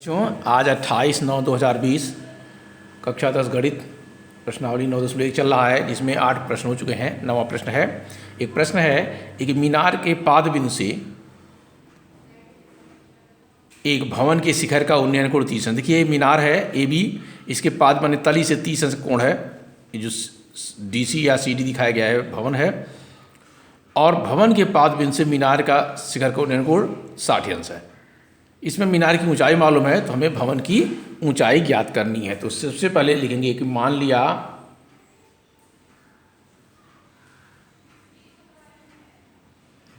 बच्चों आज 28/9/2020 कक्षा 10 गणित प्रश्नावली 9.1 चल रहा है, जिसमें 8 प्रश्न हो चुके हैं। 9वां प्रश्न है। एक प्रश्न है एक मीनार के पाद बिंदु से एक भवन के शिखर का उन्नयन कोण 30 अंश। देखिए मीनार है ए बी, इसके पाद बने तली से 30 अंश कोण है। ये जो DC या CD दिखाया गया है भवन है, और भवन के पाद बिंदु से मीनार का शिखर का उन्नयन कोण 60 अंश है। इसमें मीनार की ऊंचाई मालूम है, तो हमें भवन की ऊंचाई ज्ञात करनी है। तो सबसे पहले लिखेंगे कि मान लिया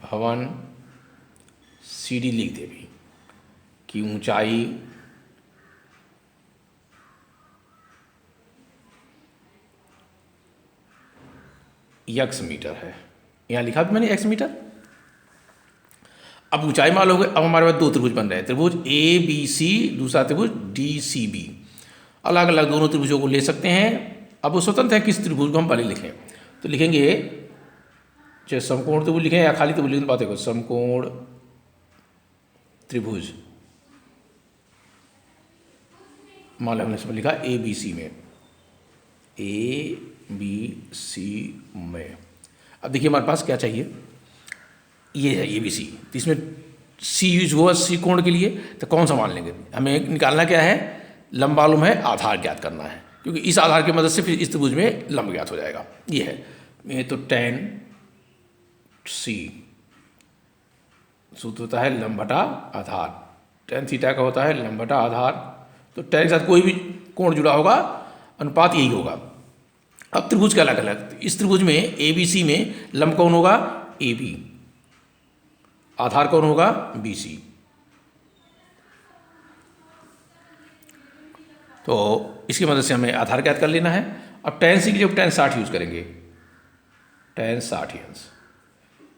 भवन CD लिख दे भी कि ऊंचाई x मीटर है। यहाँ लिखा भी मैंने x मीटर। अब ऊंचाई मालूम हो गई। अब हमारे पास दो त्रिभुज बन रहे हैं, त्रिभुज ABC, दूसरा त्रिभुज DCB। अलग अलग दोनों त्रिभुजों को ले सकते हैं। अब वो स्वतंत्र है किस त्रिभुज को हम पहले लिखें। तो लिखेंगे चाहे समकोण त्रिभुज लिखें या खाली त्रिभुज लिखें, बात देखो समकोण त्रिभुज मान लो हमने इसमें लिखा ABC में, ABC में। अब देखिए हमारे पास क्या चाहिए, ये है ABC। तो इसमें C यूज हुआ C कोण के लिए, तो कौन सा मान लेंगे। हमें निकालना क्या है, लंब मालूम है, आधार ज्ञात करना है, क्योंकि इस आधार की मदद से फिर इस त्रिभुज में लंब ज्ञात हो जाएगा। ये है ये तो tan C सूत्र होता है लंब बटा आधार। tan थीटा का होता है लंब बटा आधार। तो tan के साथ कोई भी कोण जुड़ा होगा, अनुपात यही होगा। अब त्रिभुज का अलग अलग, इस त्रिभुज में ABC में लंब कौन होगा, AB, आधार कौन होगा, BC। तो इसकी मदद से हमें आधार ज्ञात कर लेना है। अब tan C के लिए tan 60 यूज करेंगे, tan 60 अंश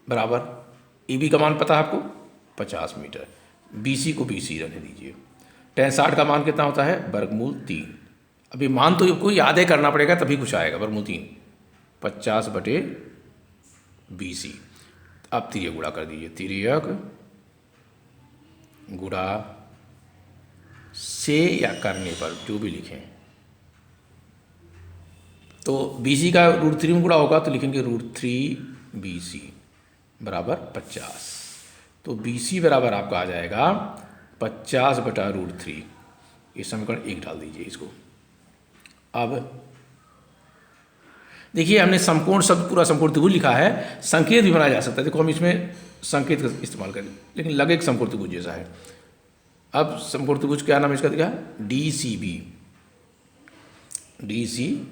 बराबर AB का मान पता है आपको 50 मीटर, BC को BC रहने दीजिए। tan 60 का मान कितना होता है, वर्गमूल 3। अभी मान तो आपको याद है, करना पड़ेगा तभी कुछ आएगा। वर्गमूल 3 50/BC। अब तिर्यक गुणा कर दीजिए, तिर्यक गुणा से या करने पर जो भी लिखें। तो BC का √3 में गुणा होगा, तो लिखेंगे √3BC बराबर 50। तो BC बराबर आपका आ जाएगा 50/√3। ये समीकरण 1 डाल दीजिए इसको। अब देखिए हमने समकोण शब्द पूरा समकोण त्रिभुज लिखा है, संकेत भी बनाया जा सकता है। देखो हम इसमें संकेत का इस्तेमाल करें, लेकिन लगे एक समकोण त्रिभुज जैसा है। अब समकोण त्रिभुज क्या नाम है इसका, दिखा DCB, DCB।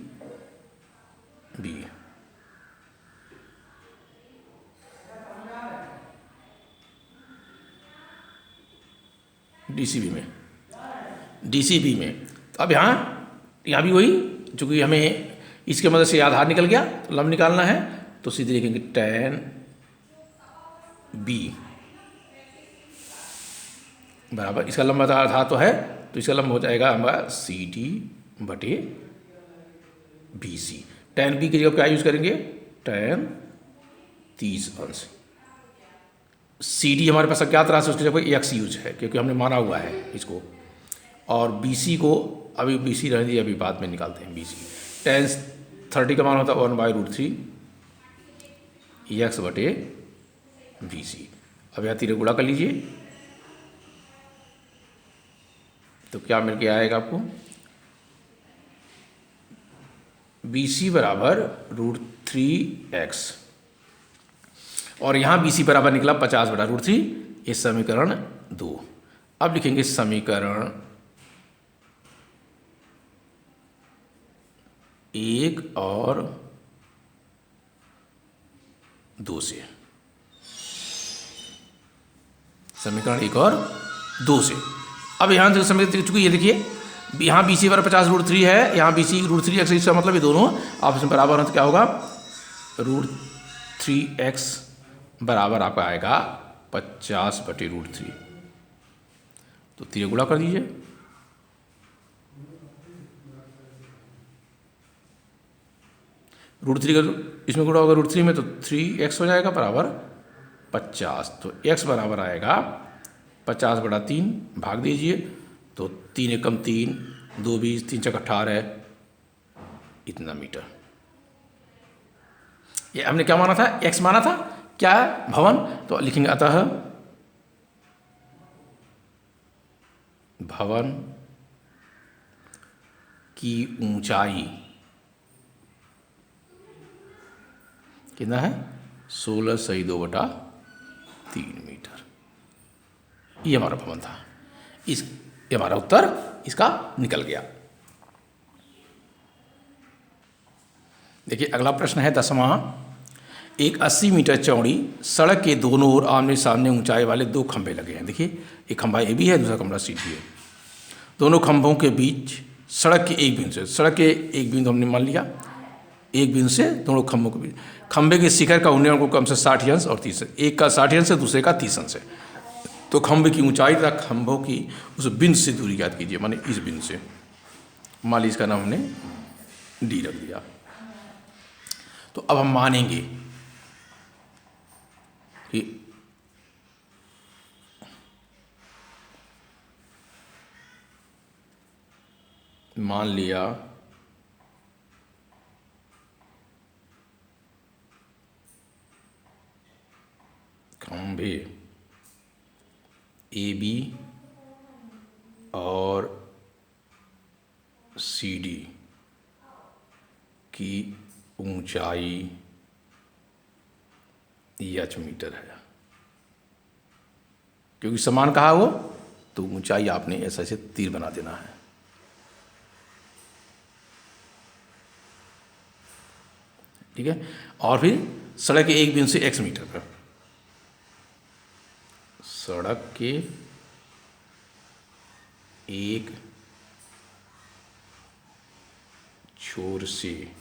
DCB में तो अब यहाँ भी वही, चूँकि हमें इसके मदद से आधार निकल गया, तो लंब निकालना है, तो सीधे लिखेंगे tan B बराबर, इसका लंब आधार तो है, तो इसका लंब हो जाएगा हमारा CD/BC। tan B की जगह क्या यूज करेंगे, tan 30 अंश। CD हमारे पास अज्ञात राशि, उसकी जगह x यूज है, क्योंकि हमने माना हुआ है इसको। और BC को अभी BC रहने दीजिए, अभी बाद में निकालते हैं BC। tan 30 का मान होता है 1/√3 x/BC। अब यहाँ तिर्यक गुणा कर लीजिए, तो क्या मिल के आएगा आपको, BC बराबर √3x, और यहाँ BC बराबर निकला 50/√3। ये समीकरण 2। अब लिखेंगे समीकरण 1 और 2 से, समीकरण 1 और 2 से। अब यहाँ से समीकरण चूंकि ये देखिए यहाँ BC बराबर 50/√3 है, यहाँ BC √3x, इसका मतलब ये दोनों आपस में बराबर है, तो क्या होगा, √3x बराबर आपका आएगा 50/√3। तो तिर्यक गुणा कर दीजिए, √3 का इसमें गुणा होगा √3 में, तो 3x हो जाएगा बराबर 50। तो x बराबर आएगा 50/3, भाग दीजिए तो 3 एकम 3, 2 20, 3 चक 18, इतना मीटर। ये हमने क्या माना था, x माना था, क्या है भवन, तो लिखेंगे अतः भवन की ऊंचाई कितना है, 16/2/3 मीटर। ये हमारा भवन था, ये हमारा उत्तर इसका निकल गया। देखिए अगला प्रश्न है 10वां। एक 80 मीटर चौड़ी सड़क के दोनों ओर आमने सामने ऊंचाई वाले 2 खंभे लगे हैं। देखिए एक खंभा ए बी है, दूसरा खंभा सी डी है। दोनों खंभों के बीच सड़क के एक बिंदु से, सड़क के एक बिंदु हमने मान लिया, एक बिंदु से दोनों खंभों के बीच खंभे के शिखर का उन्नयन को कम से 60 अंश और 30 अंश, एक का 60 अंश है, दूसरे का 30 अंश है। तो खंभे की ऊंचाई तथा खंभों की उस बिंदु से दूरी ज्ञात कीजिए, माने इस बिंदु से। मान लीजिए इसका नाम हमने डी रख दिया। तो अब हम मानेंगे कि मान लिया खंभे ए बी और सी डी की ऊंचाई h मीटर है। क्योंकि समान कहा वो, तो ऊंचाई आपने ऐसा ऐसे तीर बना देना है। ठीक है, और फिर सड़क के एक बिंदु से x मीटर पर, सड़क के एक छोर से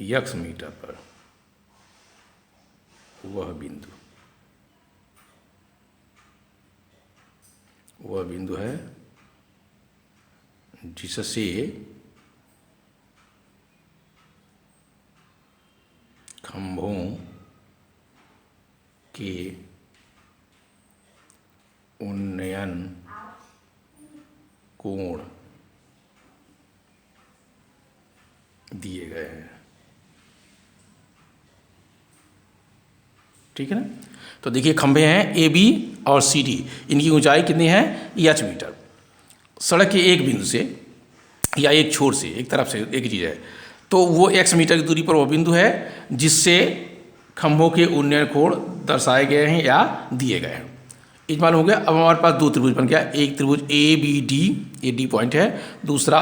x मीटर पर वह बिंदु है जिससे खंभों के उन्नयन कोण दिए गए हैं। ठीक है ना। तो देखिए खंभे हैं ए बी और सी डी, इनकी ऊंचाई कितनी है, h मीटर। सड़क के एक बिंदु से या एक छोर से, एक तरफ से, एक चीज़ है, तो वो x मीटर की दूरी पर वो बिंदु है जिससे खंभों के उन्नयन कोण दर्शाए गए हैं या दिए गए हैं। इस मालूम हो गया। अब हमारे पास 2 त्रिभुज बन गया, एक त्रिभुज ए बी डी, ये डी पॉइंट है, दूसरा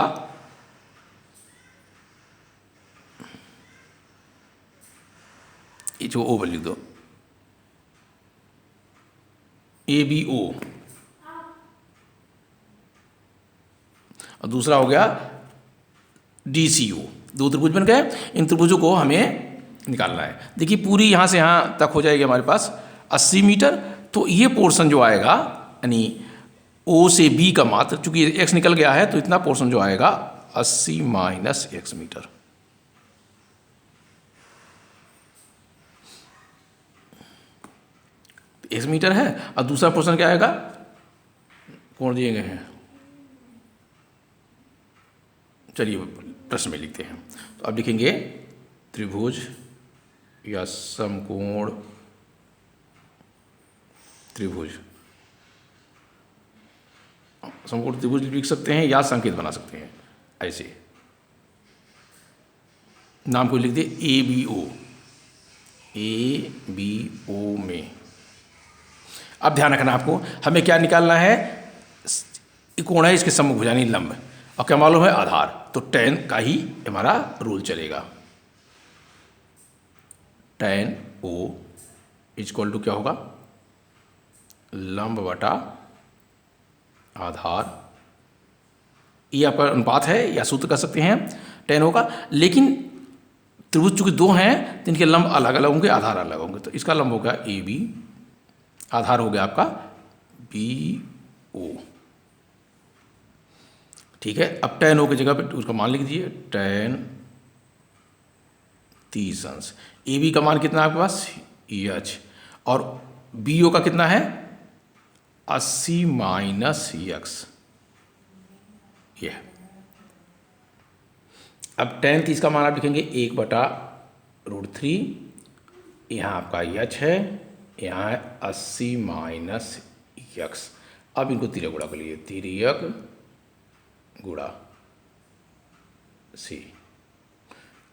ये जो ओ लिख दो, ए बी ओ, और दूसरा हो गया डी सी ओ। 2 त्रिभुज बन गए। इन त्रिभुजों को हमें निकालना है। देखिए पूरी यहाँ से यहाँ तक हो जाएगी हमारे पास 80 मीटर। तो ये पोर्शन जो आएगा, यानी ओ से बी का मात्र, चूंकि एक्स निकल गया है, तो इतना पोर्शन जो आएगा 80 minus x metre. x metre है, और दूसरा पोर्शन क्या आएगा, कोण दिए गए हैं। चलिए प्रश्न में लिखते हैं। तो अब लिखेंगे त्रिभुज या समकोण त्रिभुज। समकोण त्रिभुज लिख सकते हैं या संकेत बना सकते हैं। ऐसे नाम को लिख दे A B O, A B O में। अब ध्यान रखना आपको, हमें क्या निकालना है, कोण है इसके सम्मुख यानी लंब, और क्या मालूम है, आधार। तो tan का ही हमारा रूल चलेगा। tan O इक्वल टू क्या होगा, लंब बटा आधार। ये आपका अनुपात है या सूत्र कर सकते हैं, tan होगा। लेकिन त्रिभुज चूंकि 2 हैं तो इनके लंब अलग अलग होंगे, आधार अलग होंगे। तो इसका लंब होगा ए बी, आधार हो गया आपका बी ओ। ठीक है। अब tan O की जगह पे उसका मान लिख दीजिए, tan 30 अंश। ए बी का मान कितना है आपके पास, h, और बी ओ का कितना है 80 माइनस यक्स, ये है। अब tan 30 का मान आप लिखेंगे 1/√3, यहाँ आपका यच है, यहाँ है 80 माइनस यक्स। अब इनको तिर्यक गुणा कर लीजिए, तिर्यक गुणा सी।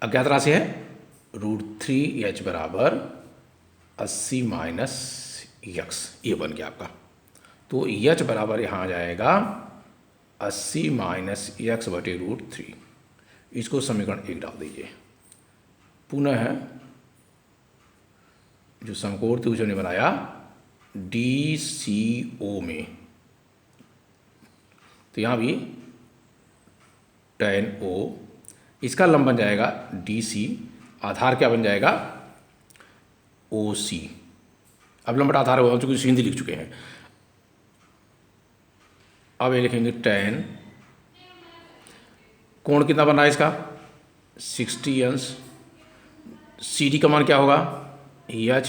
अज्ञात राशि है √3h बराबर 80 माइनस यक्स, ये बन गया आपका। तो यच बराबर यहाँ आ जाएगा 80 माइनस यक्स बटे √3। इसको समीकरण 1 डाल दीजिए। पुनः जो समकोण त्रिभुज ने बनाया DCO में, तो यहाँ भी tan O, इसका लंब बन जाएगा DC, आधार क्या बन जाएगा OC। अब लंब आधार हो चुके, हिंदी लिख चुके हैं। अब ये लिखेंगे tan, कोण कितना बन रहा है इसका 60 अंश, CD का मान क्या होगा H,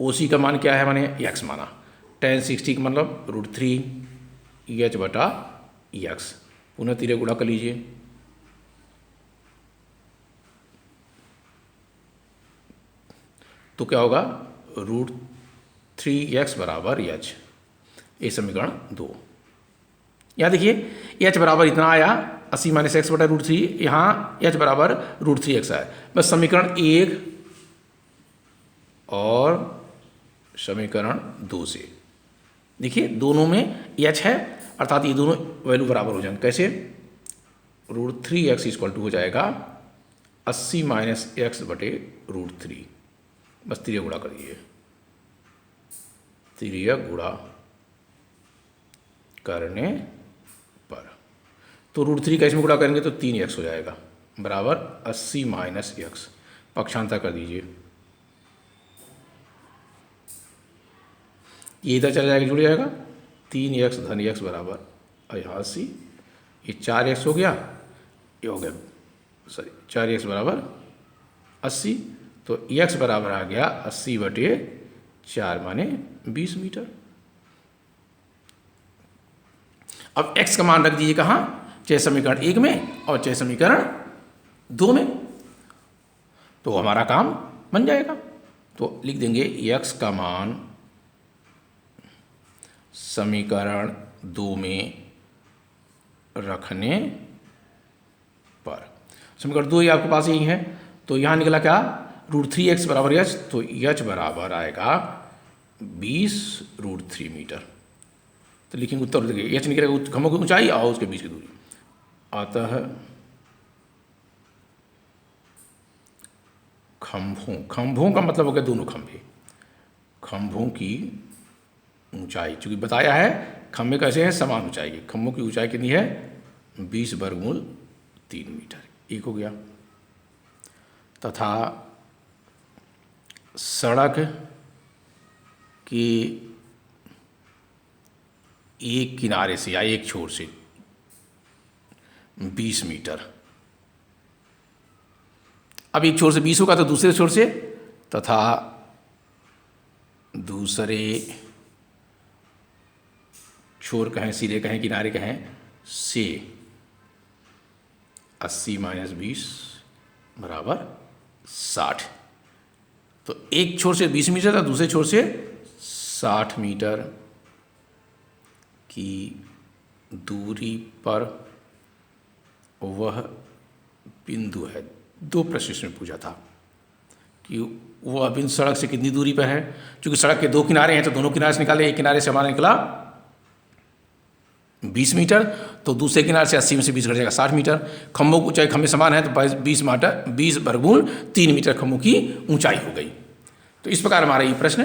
OC का मान क्या है माने x माना, tan 60 का मतलब √3 H बटा x। पुनः तिर्यक गुणा कर लीजिए, तो क्या होगा √3x बराबर h। ये समीकरण 2। यहाँ देखिए h बराबर इतना आया 80 माइनस एक्स बटा √3, यहाँ h बराबर √3x आया। बस समीकरण 1 और समीकरण 2 से देखिए दोनों में h है, अर्थात ये दोनों वैल्यू बराबर हो जाएंगे। कैसे, √3x इक्वल टू हो जाएगा 80 माइनस एक्स बटे √3। बस तिर्यक गुणा करिए, तिर्यक गुणा करने पर तो √3 का इसमें गुणा करेंगे तो 3x हो जाएगा बराबर 80 माइनस एक्स। पक्षांतर कर दीजिए, ये इधर चला जाएगा, जुड़ जाएगा 3x धन x बराबर 80, ये 4x हो गया, ये हो गया 4x बराबर 80, तो x बराबर आ गया 80 बटे 4 माने 20 मीटर। अब x का मान रख दीजिए कहाँ, चाहे समीकरण 1 में और चाहे समीकरण 2 में, तो हमारा काम बन जाएगा। तो लिख देंगे x का मान समीकरण 2 में रखने पर, समीकरण 2 ये आपके पास यही है, तो यहाँ निकला क्या √3x बराबर h, तो h बराबर आएगा 20√3 मीटर। तो लिखेंगे उत्तर, देखिए h निकलेगा खंभों की ऊंचाई और उसके बीच की दूरी, अतः खंभों का मतलब हो गया दोनों खंभे, खंभों की ऊंचाई, चूंकि बताया है खंभे कैसे हैं समान ऊंचाई की, खंभों की ऊंचाई कितनी है 20√3 मीटर, एक हो गया। तथा सड़क के एक किनारे से या एक छोर से 20 मीटर, अब एक छोर से 20 होगा तो दूसरे छोर से, तथा दूसरे छोर कहें, सिरे कहें, किनारे कहें से 80 माइनस 20 बराबर 60। तो एक छोर से 20 मीटर था, दूसरे छोर से 60 मीटर की दूरी पर वह बिंदु है। 2 प्रश्न में पूछा था कि वह बिंदु सड़क से कितनी दूरी पर है। क्योंकि सड़क के 2 किनारे हैं तो दोनों किनारे से निकाले, एक किनारे से हमारा निकला 20 मीटर, तो दूसरे किनारे से 80 में से 20 घट जाएगा 60 मीटर। खंभों की ऊंचाई खंभे समान है तो 20 वर्गमूल 3 मीटर खंभों की ऊंचाई हो गई। तो इस प्रकार हमारा ये प्रश्न